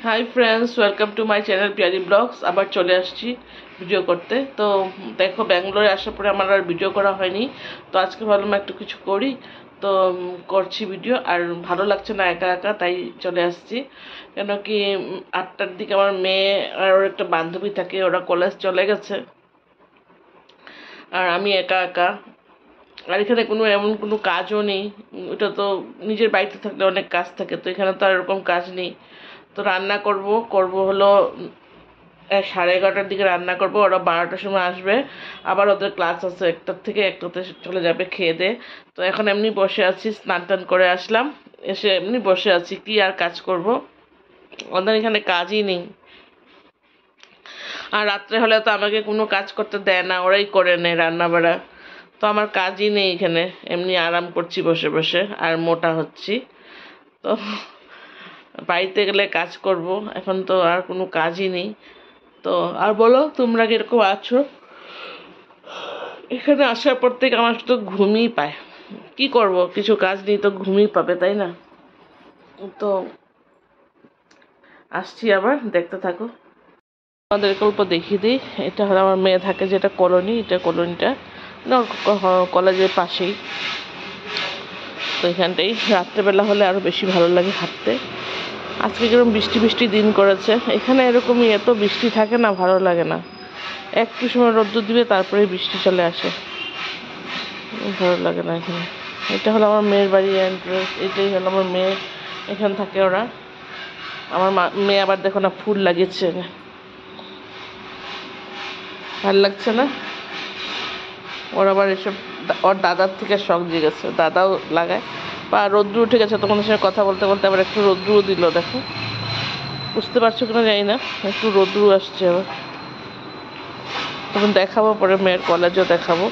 High friends, welcome to my channel Pyari blogs. আবার চলে আসছি ভিডিও করতে। তো দেখো, ব্যাঙ্গালোরে আসার পরে আমার আর ভিডিও করা হয়নি। তো আজকে ভাবলাম একটু কিছু করি, তো করছি ভিডিও। আর ভালো লাগছে না একা একা, তাই চলে আসছি। কেন কি 8টার দিকে আমার মেয়ে আর ওর একটা বান্ধবী থাকে, ওরা কলেজ চলে গেছে, আর আমি একা একা। আর এখানে এমন কোনো কাজও নেই। ওটা তো নিজের বাড়িতে থাকলে অনেক কাজ থাকে, তো এখানে তো আর এরকম কাজ নেই। তো রান্না করব হলো 11:30টার দিকে রান্না করব। ওরা 12টার সময় আসবে, আবার ওদের ক্লাস আছে 1টার থেকে 1টাতে চলে যাবে খেয়ে দে। তো এখন এমনি বসে আছি, স্নান টান করে আসলাম, এসে এমনি বসে আছি, কি আর কাজ করব। ওদের এখানে কাজই নেই। আর রাত্রে হলে তো আমাকে কোনো কাজ করতে দেয় না, ওরাই করে নেয় রান্না বাড়া। তো আমার কাজই নেই এখানে, এমনি আরাম করছি বসে বসে আর মোটা হচ্ছি। তো বাড়িতে গেলে কাজ করব, এখন তো আর কোনো কাজই নেই। তো আর বলো, তোমরা কিরকম আছো? এখানে আসার পর থেকে আমার তো ঘুমই পায়। কি করব, কিছু কাজ নেই তো ঘুমই পাবে, তাই না? তো আসছি, আবার দেখতে থাকো। আমাদের গল্প দেখিয়ে দিই। এটা হলো আমার মেয়ে থাকে যেটা কলোনি, এটা কলোনিটা কলেজের পাশেই। তো এখানটাই রাত্রেবেলা হলে আরো বেশি ভালো লাগে হাঁটতে। আজকে যেরকম বৃষ্টি বৃষ্টি দিন করেছে, এখানে এরকমই, এত বৃষ্টি থাকে না, ভালো লাগে না। একটু সময় রোদ্দুর দিবে, তারপরে বৃষ্টি চলে আসে, ভালো লাগে না এখানে। এটা হলো আমার মেয়ের বাড়ি এন্ট্রেন্স, এটাই হলো আমার মেয়ে, এখানে থাকে ওরা। আমার মেয়ে আবার দেখো না ফুল লাগিয়েছে, ভালো লাগছে না? ওর আবার এসব ওর দাদার থেকে শখ জেগেছে, দাদাও লাগায়। বা রোদ্রু উঠে গেছে, তোমাদের সঙ্গে কথা বলতে বলতে আবার একটু রোদ্রুও দিল, দেখো। বুঝতে পারছো কিনা জানি না, একটু রোদ্রু আসছে আবার। তখন দেখাবো, পরে মেয়ের কলেজও দেখাবো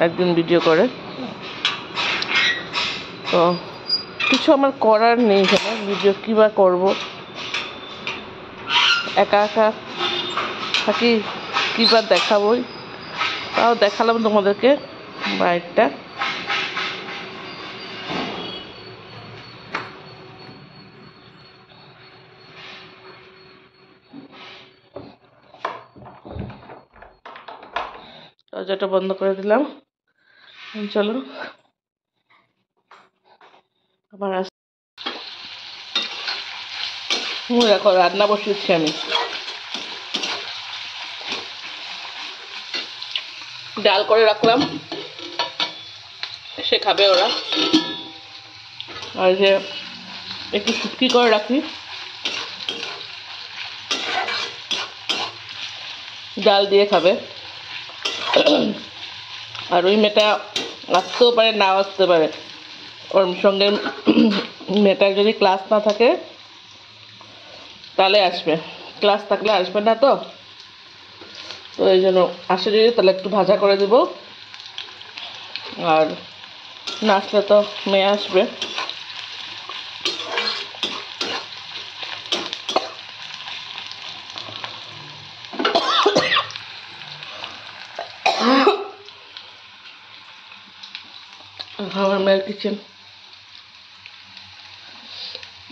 একদিন ভিডিও করে। তো কিছু আমার করার নেই এখানে, ভিডিও কী বা করবো, একা একা থাকি, কী বা দেখাবোই। তাও দেখালাম তোমাদেরকে বাইকটা। দরজাটা বন্ধ করে দিলাম। চলো আবার দেখো রান্না বসিয়েছি আমি, ডাল করে রাখলাম, সে খাবে ওরা। আর যে একটু শুটকি করে রাখি, ডাল দিয়ে খাবে। আর ওই মেয়েটা আসতেও পারে, নাও আসতে পারে। ওর সঙ্গে মেয়েটার যদি ক্লাস না থাকে তাহলে আসবে, ক্লাস থাকলে আসবে না। তো তো এই জন্য আসে যদি তাহলে একটু ভাজা করে দেব। আর না আসলে তো মেয়ে আসবে। আমার মেয়ের কিচেন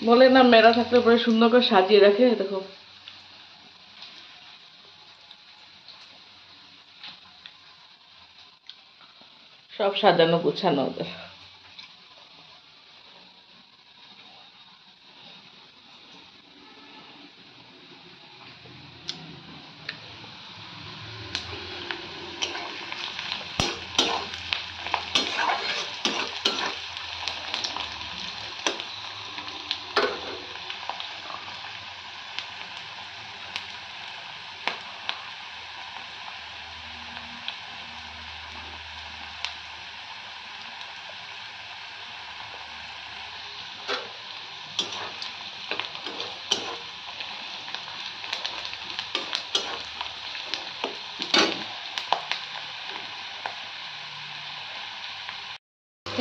বলে না, মেয়েরা থাকলে পরে সুন্দর করে সাজিয়ে রাখে, দেখো। সব সাজানো গুছানো ওদের।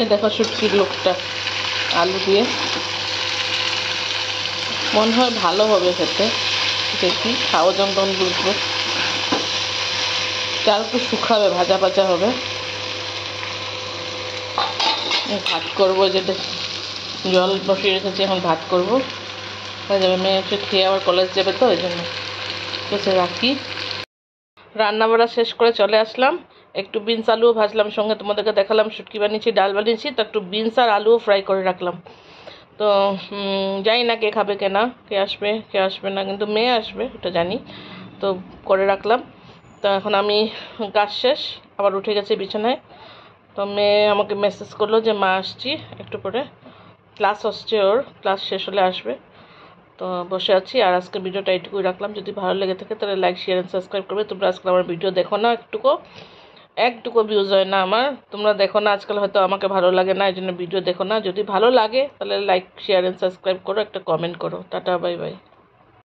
এই দেখো শুটকির লোকটা আলু দিয়ে, মনে হয় ভালো হবে খেতে। দেখি খাওয়া যখন তখন বুঝবো। চাল একটু শুকাবে, ভাজা ভাজা হবে। ভাত করবো, যেটা জল বসিয়ে রেখেছি, এখন ভাত করব। হয়ে যাবে, মেয়ে একটু খেয়ে আবার কলেজ যাবে তো ওই জন্য বসে রাখি। রান্না বাড়া শেষ করে চলে আসলাম, একটু বিনস আলুও ভাজলাম, সঙ্গে তোমাদেরকে দেখালাম শুটকি বানিয়েছি, ডাল বানিয়েছি, তো একটু বিনস আর আলুও ফ্রাই করে রাখলাম। তো জানি না কে খাবে কে আসবে না, কিন্তু মেয়ে আসবে ওটা জানি, তো করে রাখলাম। তো এখন আমি কাজ শেষ, আবার উঠে গেছি বিছানায়। তো মেয়ে আমাকে মেসেজ করলো যে মা আসছি একটু পরে, ক্লাস হচ্ছে, ওর ক্লাস শেষ হলে আসবে। তো বসে আছি, আর আজকে ভিডিওটা এইটুকুই রাখলাম। যদি ভালো লেগে থাকে তাহলে লাইক শেয়ার অ্যান্ড সাবস্ক্রাইব করবে। তোমরা আজকাল আমার ভিডিও দেখো না, একটুকু ভিউজ হয় না আমার, তোমরা দেখো না আজকাল, হয়তো আমাকে ভালো লাগে না এই জন্য ভিডিও দেখো না। যদি ভালো লাগে তাহলে লাইক শেয়ার অ্যান্ড সাবস্ক্রাইব করো, একটা কমেন্ট করো। Tata, bye bye.